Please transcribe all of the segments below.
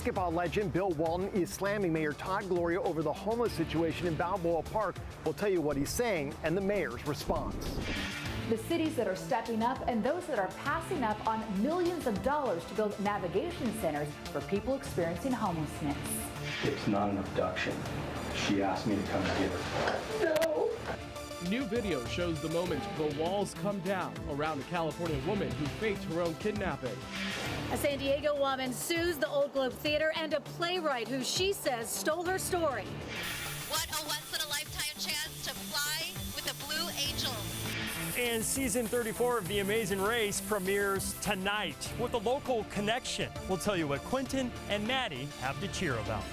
Basketball legend Bill Walton is slamming Mayor Todd Gloria over the homeless situation in Balboa Park. We'll tell you what he's saying and the mayor's response. The cities that are stepping up and those that are passing up on millions of dollars to build navigation centers for people experiencing homelessness. It's not an abduction. She asked me to come get her. No! New video shows the moment the walls come down around a California woman who faked her own kidnapping. A San Diego woman sues the Old Globe Theater and a playwright who she says stole her story. What a once-in-a-lifetime chance to fly with the Blue Angels. And season 34 of The Amazing Race premieres tonight with a local connection. We'll tell you what Quentin and Maddie have to cheer about.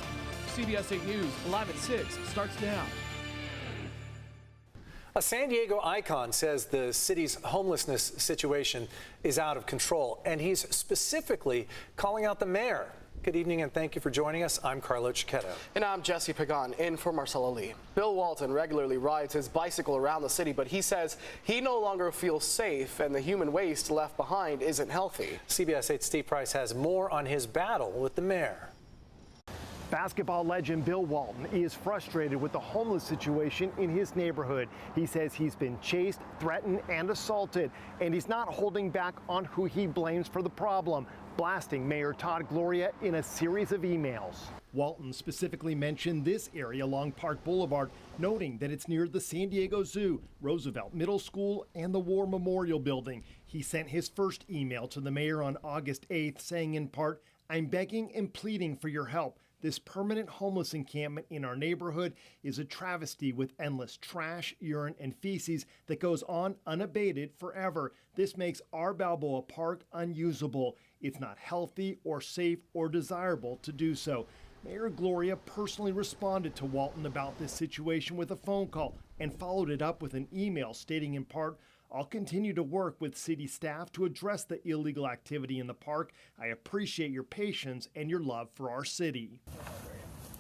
CBS 8 News, live at 6, starts now. A San Diego icon says the city's homelessness situation is out of control, and he's specifically calling out the mayor. Good evening and thank you for joining us. I'm Carlo Cicchetto. And I'm Jesse Pagan, in for Marcella Lee. Bill Walton regularly rides his bicycle around the city, but he says he no longer feels safe and the human waste left behind isn't healthy. CBS 8's Steve Price has more on his battle with the mayor. Basketball legend Bill Walton is frustrated with the homeless situation in his neighborhood. He says he's been chased, threatened, and assaulted, and he's not holding back on who he blames for the problem, blasting Mayor Todd Gloria in a series of emails. Walton specifically mentioned this area along Park Boulevard, noting that it's near the San Diego Zoo, Roosevelt Middle School, and the War Memorial Building. He sent his first email to the mayor on August 8th, saying in part, "I'm begging and pleading for your help. This permanent homeless encampment in our neighborhood is a travesty with endless trash, urine, and feces that goes on unabated forever. This makes our Balboa Park unusable. It's not healthy or safe or desirable to do so." Mayor Gloria personally responded to Walton about this situation with a phone call and followed it up with an email stating in part, "I'll continue to work with city staff to address the illegal activity in the park. I appreciate your patience and your love for our city."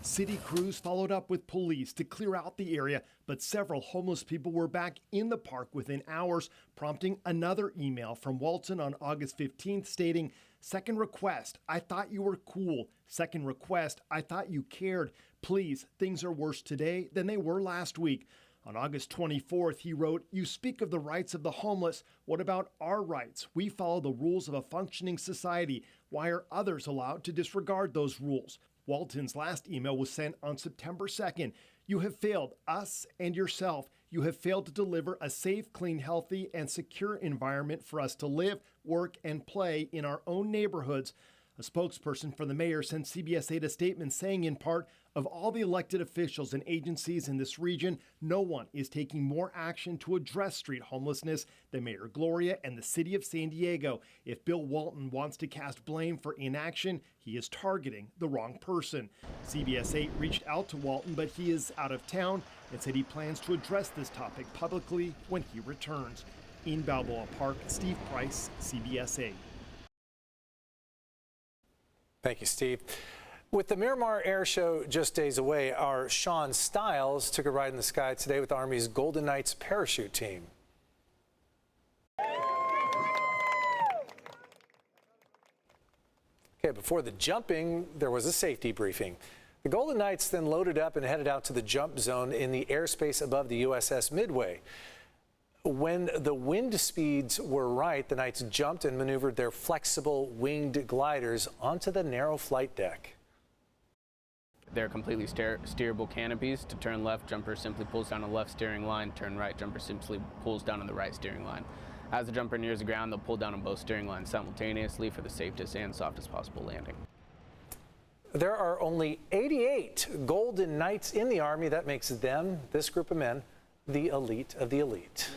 City crews followed up with police to clear out the area, but several homeless people were back in the park within hours, prompting another email from Walton on August 15th stating, "Second request, I thought you were cool. Second request, I thought you cared. Please, things are worse today than they were last week." On August 24th, he wrote, "You speak of the rights of the homeless. What about our rights? We follow the rules of a functioning society. Why are others allowed to disregard those rules?" Walton's last email was sent on September 2nd. "You have failed us and yourself. You have failed to deliver a safe, clean, healthy, and secure environment for us to live, work, and play in our own neighborhoods." A spokesperson for the mayor sent CBS 8 a statement saying in part, "Of all the elected officials and agencies in this region, no one is taking more action to address street homelessness than Mayor Gloria and the city of San Diego. If Bill Walton wants to cast blame for inaction, he is targeting the wrong person." CBS 8 reached out to Walton, but he is out of town and said he plans to address this topic publicly when he returns. In Balboa Park, Steve Price, CBS 8. Thank you, Steve. With the Miramar Air Show just days away, our Sean Stiles took a ride in the sky today with the Army's Golden Knights parachute team. Okay, before the jumping, there was a safety briefing. The Golden Knights then loaded up and headed out to the jump zone in the airspace above the USS Midway. When the wind speeds were right, the Knights jumped and maneuvered their flexible winged gliders onto the narrow flight deck. They're completely steerable canopies. To turn left, jumper simply pulls down the left steering line. Turn right, jumper simply pulls down on the right steering line. As the jumper nears the ground, they'll pull down on both steering lines simultaneously for the safest and softest possible landing. There are only 88 Golden Knights in the Army. That makes them, this group of men, the elite of the elite.